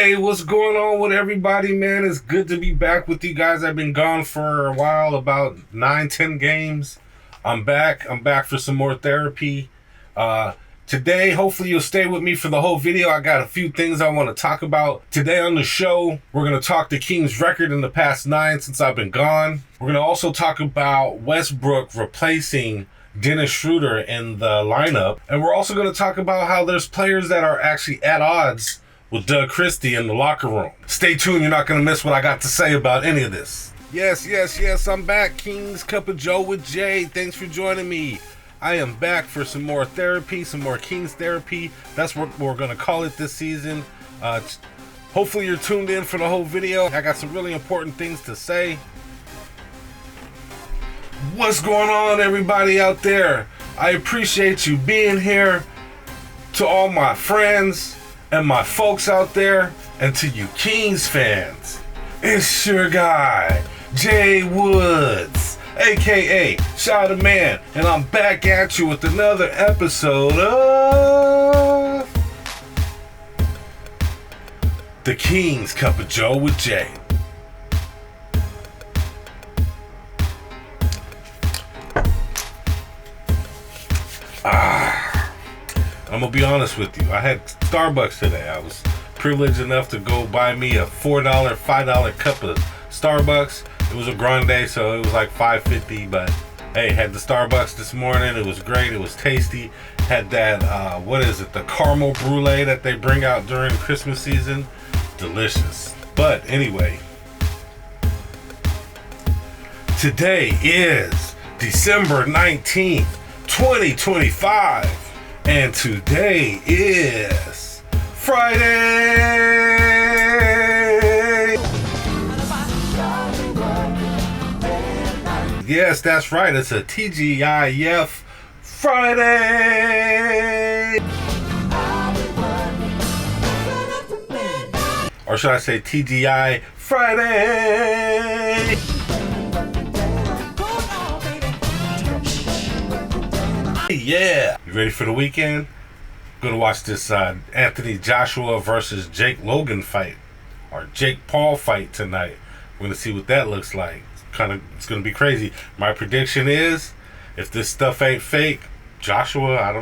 Hey, what's going on with everybody, man? It's good to be back with you guys. I've been gone for a while, about 9-10 games. I'm back for some more therapy. Today, hopefully you'll stay with me for the whole video. I got a few things I want to talk about. Today on the show, we're going to talk the Kings record in the past 9 since I've been gone. We're going to also talk about Westbrook replacing Dennis Schroeder in the lineup. And we're also going to talk about how there's players that are actually at odds with Doug Christie in the locker room. Stay tuned, you're not going to miss what I got to say about any of this. Yes, I'm back. King's Cup of Joe with Jay. Thanks for joining me. I am back for some more therapy, some more Kings therapy. That's what we're going to call it this season. Hopefully you're tuned in for the whole video. I got some really important things to say. What's going on, everybody out there? I appreciate you being here. To all my friends and my folks out there, and to you Kings fans, it's your guy, Jay Woods, aka Shout the Man, and I'm back at you with another episode of the King's Cup of Joe with Jay. I'm gonna be honest with you. I had Starbucks today. I was privileged enough to go buy me a $4, $5 cup of Starbucks. It was a grande, so it was like $5.50. But hey, had the Starbucks this morning. It was great. It was tasty. Had that the caramel brulee that they bring out during Christmas season. Delicious. But anyway, today is December 19th, 2025. And today is Friday. Yes, that's right. It's a TGIF Friday. Or should I say TGI Friday? Yeah. You ready for the weekend? Gonna watch this Anthony Joshua versus Jake Logan fight, or Jake Paul fight tonight. We're gonna see what that looks like. It's gonna be crazy. My prediction is, if this stuff ain't fake, Joshua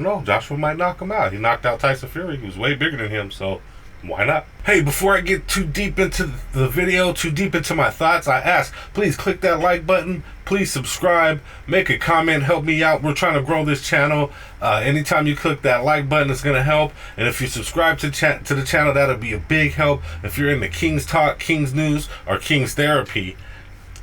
might knock him out. He knocked out Tyson Fury. He was way bigger than him, so why not? Hey, before I get too deep into the video, too deep into my thoughts, I ask, please click that like button. Please subscribe, make a comment, help me out. We're trying to grow this channel. Anytime you click that like button, it's going to help. And if you subscribe to the channel, that'll be a big help. If you're into Kings Talk, Kings News, or Kings Therapy,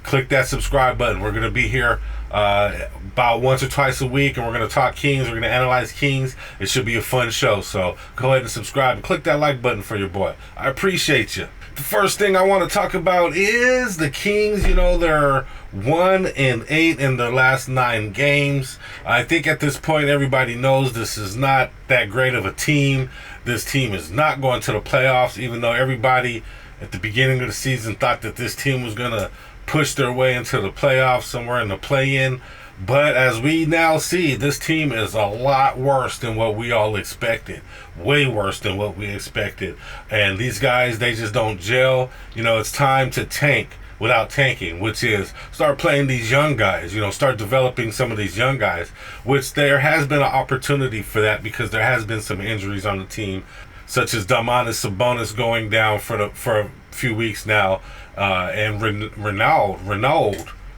click that subscribe button. We're going to be here about once or twice a week, and we're going to talk Kings. We're going to analyze Kings. It should be a fun show. So go ahead and subscribe and click that like button for your boy. I appreciate you. The first thing I want to talk about is the Kings. You know, they're 1-8 in their last 9 games. I think at this point everybody knows this is not that great of a team. This team is not going to the playoffs, even though everybody at the beginning of the season thought that this team was going to push their way into the playoffs, somewhere in the play-in. But as we now see, this team is a lot worse than what we all expected. Way worse than what we expected. And these guys, they just don't gel. You know, it's time to tank without tanking, which is start playing these young guys, start developing some of these young guys, which there has been an opportunity for that because there has been some injuries on the team, such as Domantas Sabonis going down for a few weeks now, and Renaud,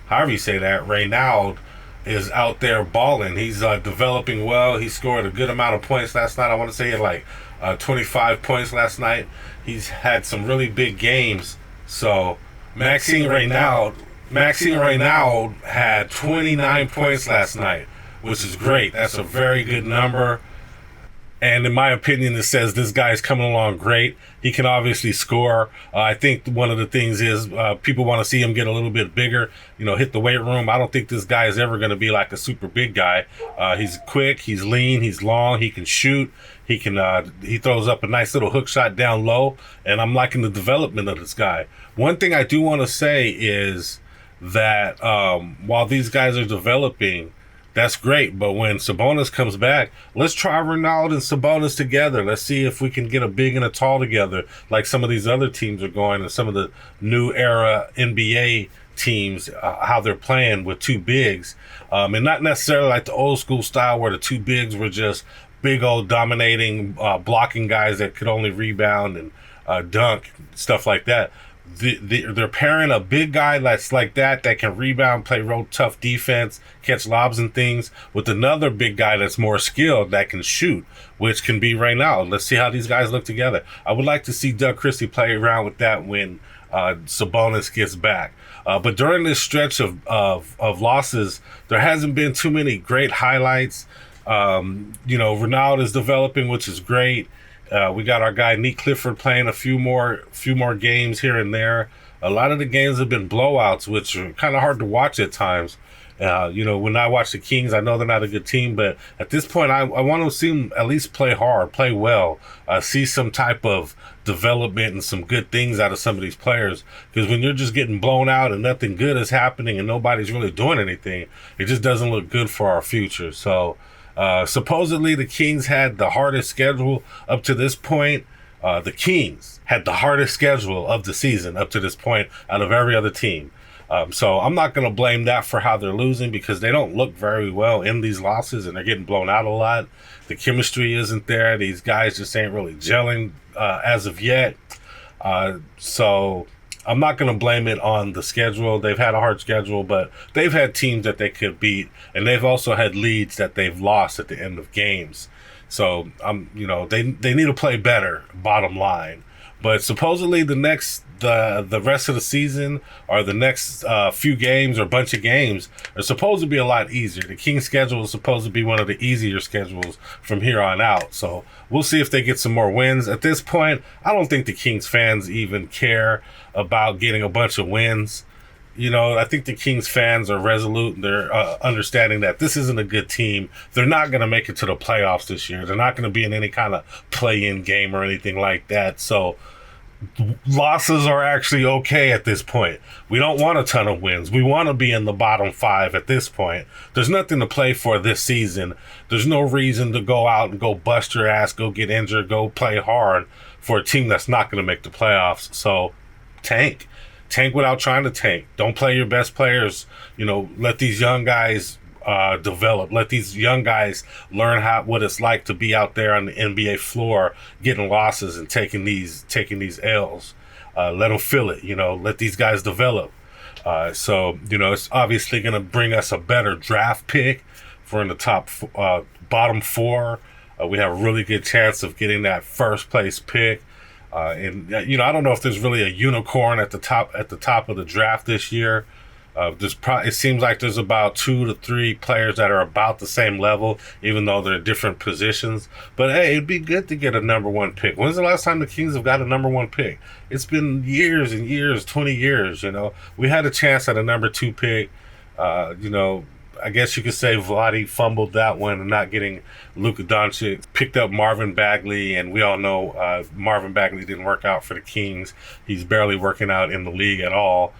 however you say that, Renaud, is out there balling. He's developing well. He scored a good amount of points last night. I want to say he had like 25 points last night. He's had some really big games. So Maxime Renaud had 29 points last night, which is great. That's a very good number. And in my opinion, it says this guy's coming along great. He can obviously score. I think one of the things is people want to see him get a little bit bigger, hit the weight room. I don't think this guy is ever going to be like a super big guy. He's quick, he's lean, he's long, he can shoot. He throws up a nice little hook shot down low, and I'm liking the development of this guy. One thing I do want to say is that while these guys are developing, that's great. But when Sabonis comes back, let's try Ronaldo and Sabonis together. Let's see if we can get a big and a tall together, like some of these other teams are going, and some of the new era NBA teams, how they're playing with two bigs, and not necessarily like the old school style where the two bigs were just big old dominating, blocking guys that could only rebound and dunk, stuff like that. They're pairing a big guy that's like that can rebound, play real tough defense, catch lobs and things, with another big guy that's more skilled that can shoot, which can be right now. Let's see how these guys look together. I would like to see Doug Christie play around with that when Sabonis gets back. But during this stretch of losses, there hasn't been too many great highlights. Ronaldo is developing, which is great. We got our guy Nick Clifford playing a few more games here and there. A lot of the games have been blowouts, which are kind of hard to watch at times. When I watch the Kings, I know they're not a good team, but at this point, I want to see them at least play hard, play well, see some type of development and some good things out of some of these players. Because when you're just getting blown out and nothing good is happening and nobody's really doing anything, it just doesn't look good for our future. So supposedly the Kings had the hardest schedule up to this point. The Kings had the hardest schedule of the season up to this point out of every other team. So I'm not going to blame that for how they're losing, because they don't look very well in these losses and they're getting blown out a lot. The chemistry isn't there. These guys just ain't really gelling as of yet. So I'm not going to blame it on the schedule. They've had a hard schedule, but they've had teams that they could beat, and they've also had leads that they've lost at the end of games. So they need to play better, bottom line. But supposedly the rest of the season, or the next few games or bunch of games, are supposed to be a lot easier. The Kings schedule is supposed to be one of the easier schedules from here on out. So we'll see if they get some more wins. At this point, I don't think the Kings fans even care about getting a bunch of wins. I think the Kings fans are resolute. They're understanding that this isn't a good team. They're not going to make it to the playoffs this year. They're not going to be in any kind of play-in game or anything like that. So losses are actually okay at this point. We don't want a ton of wins. We want to be in the bottom 5 at this point. There's nothing to play for this season. There's no reason to go out and go bust your ass, go get injured, go play hard for a team that's not going to make the playoffs. So tank without trying to tank. Don't play your best players. Let these young guys develop. Let these young guys learn what it's like to be out there on the NBA floor, getting losses and taking these L's. Let them feel it. Let these guys develop. So it's obviously going to bring us a better draft pick for in the top bottom 4. We have a really good chance of getting that first place pick. I don't know if there's really a unicorn at the top of the draft this year. It seems like there's about 2 to 3 players that are about the same level, even though they're different positions. But hey, it'd be good to get a number 1 pick. When's the last time the Kings have got a number 1 pick? It's been years and years, 20 years. We had a chance at a number 2 pick. I guess you could say Vlade fumbled that one and not getting Luka Doncic. Picked up Marvin Bagley, and we all know Marvin Bagley didn't work out for the Kings. He's barely working out in the league at all,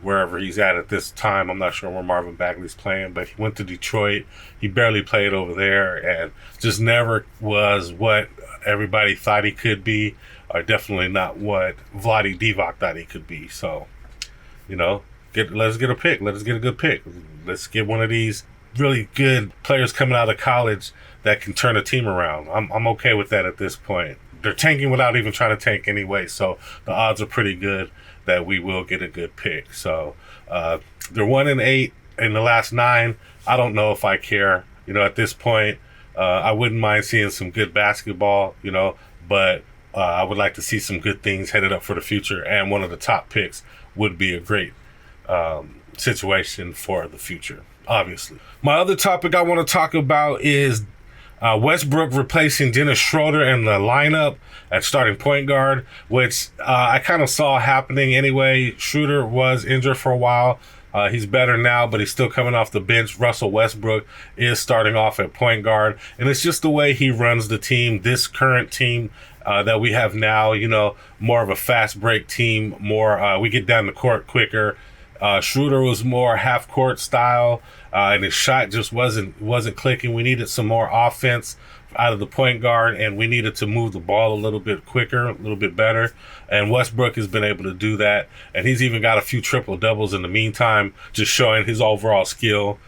wherever he's at this time. I'm not sure where Marvin Bagley's playing, but he went to Detroit. He barely played over there and just never was what everybody thought he could be, or definitely not what Vlade Divac thought he could be. So, let's get a pick. Let's get a good pick. Let's get one of these really good players coming out of college that can turn a team around. I'm okay with that at this point. They're tanking without even trying to tank anyway, so the odds are pretty good that we will get a good pick. So they're 1-8 in the last 9. I don't know if I care. At this point, I wouldn't mind seeing some good basketball. But I would like to see some good things headed up for the future, and one of the top picks would be a great situation for the future, obviously. My other topic I want to talk about is Westbrook replacing Dennis Schroeder in the lineup at starting point guard, which I kind of saw happening anyway. Schroeder was injured for a while. He's better now, but he's still coming off the bench. Russell Westbrook is starting off at point guard, and it's just the way he runs the team. This current team that we have now, more of a fast break team, we get down the court quicker. Schroeder was more half court style, and his shot just wasn't clicking. We needed some more offense out of the point guard, and we needed to move the ball a little bit quicker, a little bit better. And Westbrook has been able to do that, and he's even got a few triple doubles in the meantime, just showing his overall skill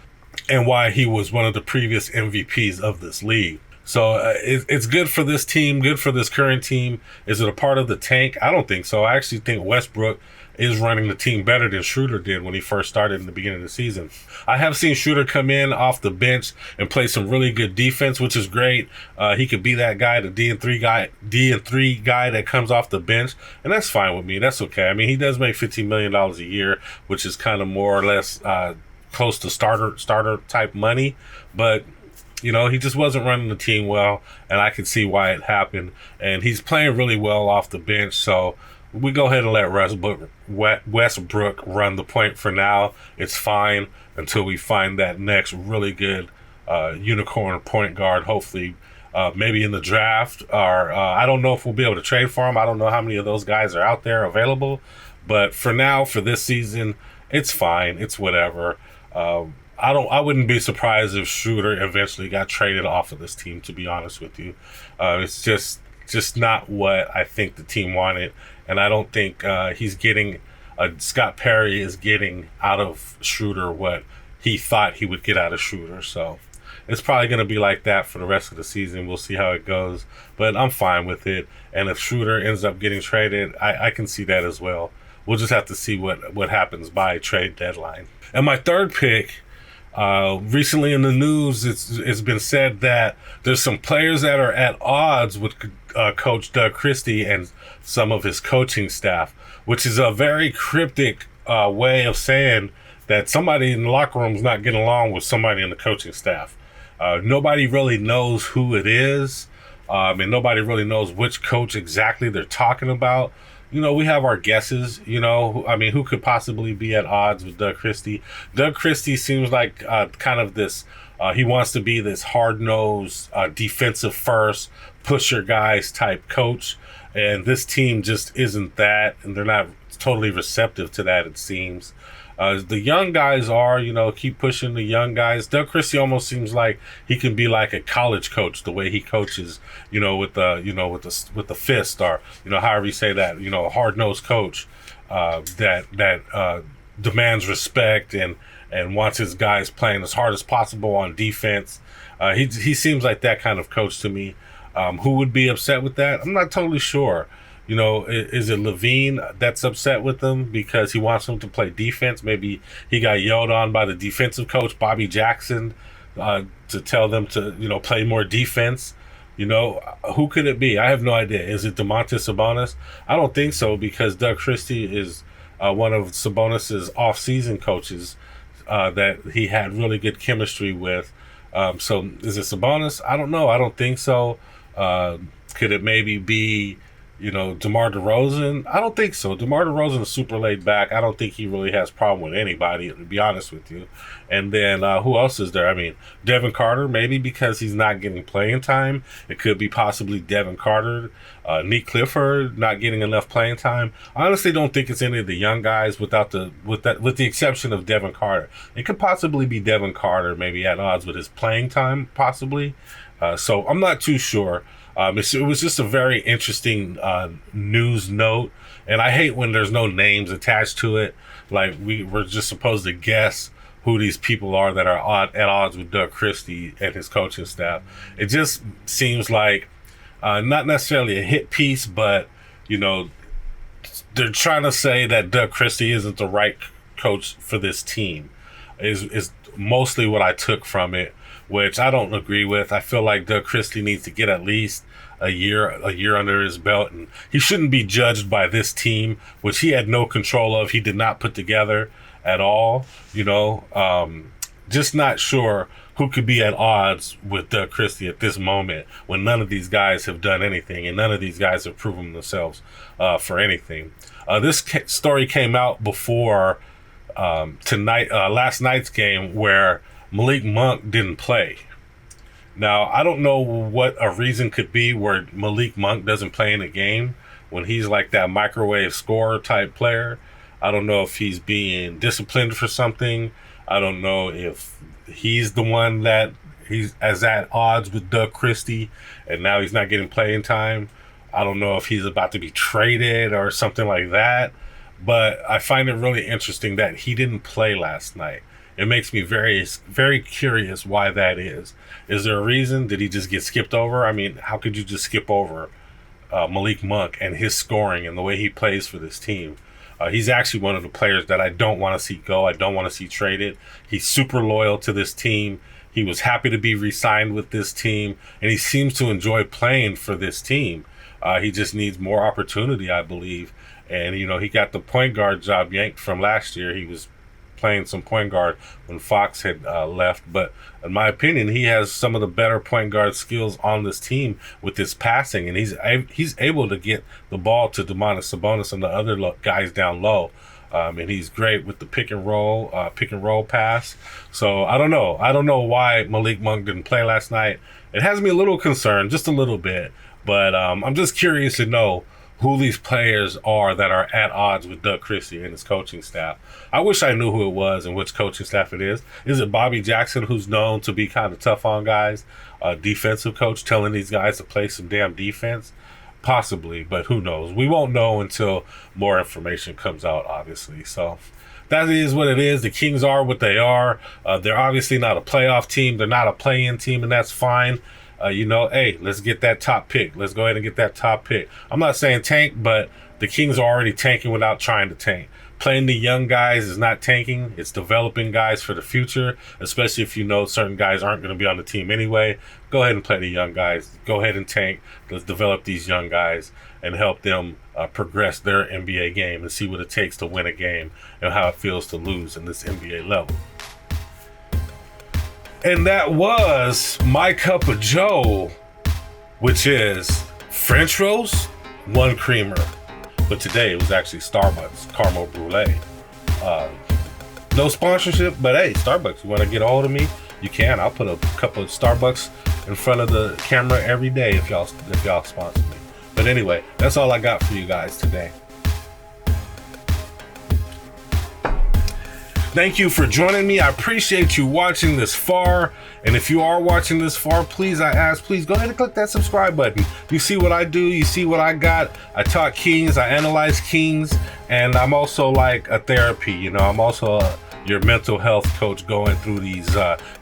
and why he was one of the previous MVPs of this league. So it's good for this team, good for this current team. Is it a part of the tank? I don't think so. I actually think Westbrook is running the team better than Schroeder did when he first started in the beginning of the season. I have seen Schroeder come in off the bench and play some really good defense, which is great. He could be that guy, the D&3 guy that comes off the bench, and that's fine with me. That's okay. I mean, he does make $15 million a year, which is kind of more or less close to starter type money, but he just wasn't running the team well, and I can see why it happened. And he's playing really well off the bench, so we go ahead and let Westbrook run the point for now. It's fine until we find that next really good unicorn point guard, hopefully maybe in the draft. Or I don't know if we'll be able to trade for him. I don't know how many of those guys are out there available. But for now, for this season, it's fine. It's whatever. I wouldn't be surprised if Schroeder eventually got traded off of this team, to be honest with you. It's just not what I think the team wanted, and I don't think Scott Perry is getting out of Schroeder what he thought he would get out of Schroeder. So it's probably going to be like that for the rest of the season. We'll see how it goes, but I'm fine with it. And if Schroeder ends up getting traded, I can see that as well. We'll just have to see what happens by trade deadline. And my third pick, recently in the news, it's been said that there's some players that are at odds with Coach Doug Christie and some of his coaching staff, which is a very cryptic way of saying that somebody in the locker room is not getting along with somebody in the coaching staff. Nobody really knows who it is, and nobody really knows which coach exactly they're talking about. We have our guesses, who could possibly be at odds with Doug Christie. Doug Christie seems like kind of this, he wants to be this hard-nosed, defensive first, push your guys type coach. And this team just isn't that, and they're not totally receptive to that, it seems. The young guys are, keep pushing the young guys. Doug Christie almost seems like he can be like a college coach, the way he coaches, with the fist, or however you say that, a hard-nosed coach that demands respect and wants his guys playing as hard as possible on defense. He seems like that kind of coach to me. Who would be upset with that? I'm not totally sure. Is it Levine that's upset with them because he wants them to play defense? Maybe he got yelled on by the defensive coach, Bobby Jackson, to tell them to, play more defense. Who could it be? I have no idea. Is it Domantas Sabonis? I don't think so, because Doug Christie is one of Sabonis's off-season coaches that he had really good chemistry with. So is it Sabonis? I don't know. I don't think so. Could it maybe be DeMar DeRozan? I don't think so. DeMar DeRozan is super laid back. I don't think he really has a problem with anybody, to be honest with you. And then who else is there? I mean, Devin Carter, maybe because he's not getting playing time. It could be possibly Devin Carter. Nick Clifford not getting enough playing time. I honestly don't think it's any of the young guys with the exception of Devin Carter. It could possibly be Devin Carter, maybe at odds with his playing time, possibly. So I'm not too sure. It was just a very interesting news note, and I hate when there's no names attached to it. Like we're just supposed to guess who these people are that are at odds with Doug Christie and his coaching staff. It just seems like not necessarily a hit piece, but they're trying to say that Doug Christie isn't the right coach for this team. Is mostly what I took from it, which I don't agree with. I feel like Doug Christie needs to get at least a year under his belt, and he shouldn't be judged by this team, which he had no control of. He did not put together at all. Just not sure who could be at odds with Doug Christie at this moment when none of these guys have done anything and none of these guys have proven themselves for anything. This story came out before last night's game, where Malik Monk didn't play. Now, I don't know what a reason could be where Malik Monk doesn't play in a game when he's like that microwave scorer type player. I don't know if he's being disciplined for something. I don't know if he's the one that he's as at odds with Doug Christie and now he's not getting playing time. I don't know if he's about to be traded or something like that. But I find it really interesting that he didn't play last night. It makes me very, very curious why that is. Is there a reason? Did he just get skipped over? I mean, how could you just skip over Malik Monk and his scoring and the way he plays for this team? He's actually one of the players that I don't want to see go. I don't want to see traded. He's super loyal to this team. He was happy to be re-signed with this team, and he seems to enjoy playing for this team. He just needs more opportunity, I believe. And, you know, he got the point guard job yanked from last year. He was playing some point guard when Fox had left. But in my opinion, he has some of the better point guard skills on this team with his passing. And he's able to get the ball to Domantas Sabonis and the other guys down low. And he's great with the pick and roll pass. So I don't know. I don't know why Malik Monk didn't play last night. It has me a little concerned, just a little bit. But I'm just curious to know who these players are that are at odds with Doug Christie and his coaching staff. I wish I knew who it was and which coaching staff it is. Is it Bobby Jackson, who's known to be kind of tough on guys, a defensive coach telling these guys to play some damn defense? Possibly, but who knows? We won't know until more information comes out, obviously. So that is what it is. The Kings are what they are. They're obviously not a playoff team. They're not a play-in team, and that's fine. Hey, let's get that top pick. Let's go ahead and get that top pick. I'm not saying tank, but the Kings are already tanking without trying to tank. Playing the young guys is not tanking. It's developing guys for the future, especially if you know certain guys aren't going to be on the team anyway. Go ahead and play the young guys. Go ahead and tank. Let's develop these young guys and help them progress their NBA game and see what it takes to win a game and how it feels to lose in this NBA level. And that was my cup of joe, which is French roast, one creamer. But today it was actually Starbucks caramel brulee. No sponsorship, but hey, Starbucks, you want to get a hold of me? You can. I'll put a cup of Starbucks in front of the camera every day if y'all sponsor me. But anyway, that's all I got for you guys today. Thank you for joining me. I appreciate you watching this far. And if you are watching this far, please go ahead and click that subscribe button. You see what I do. You see what I got. I talk Kings. I analyze Kings. And I'm also like a therapy. I'm also your mental health coach going through these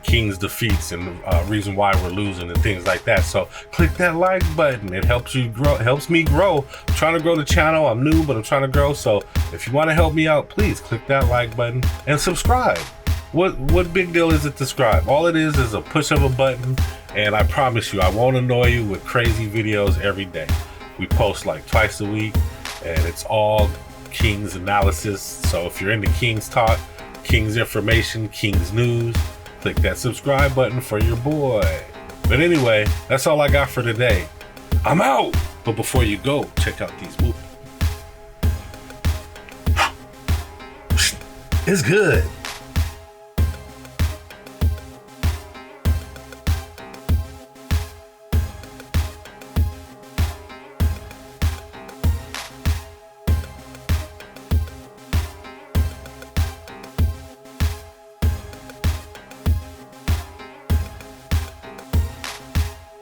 Kings defeats and reason why we're losing and things like that. So click that like button. It helps you grow. It helps me grow. I'm trying to grow the channel. I'm new, but I'm trying to grow. So if you want to help me out, please click that like button and subscribe. What big deal is it to subscribe? All it is a push of a button, and I promise you I won't annoy you with crazy videos every day. We post like twice a week, and it's all Kings analysis. So if you're into Kings talk, Kings information, Kings news, click that subscribe button for your boy. But anyway, that's all I got for today. I'm out. But before you go, check out these movies. It's good.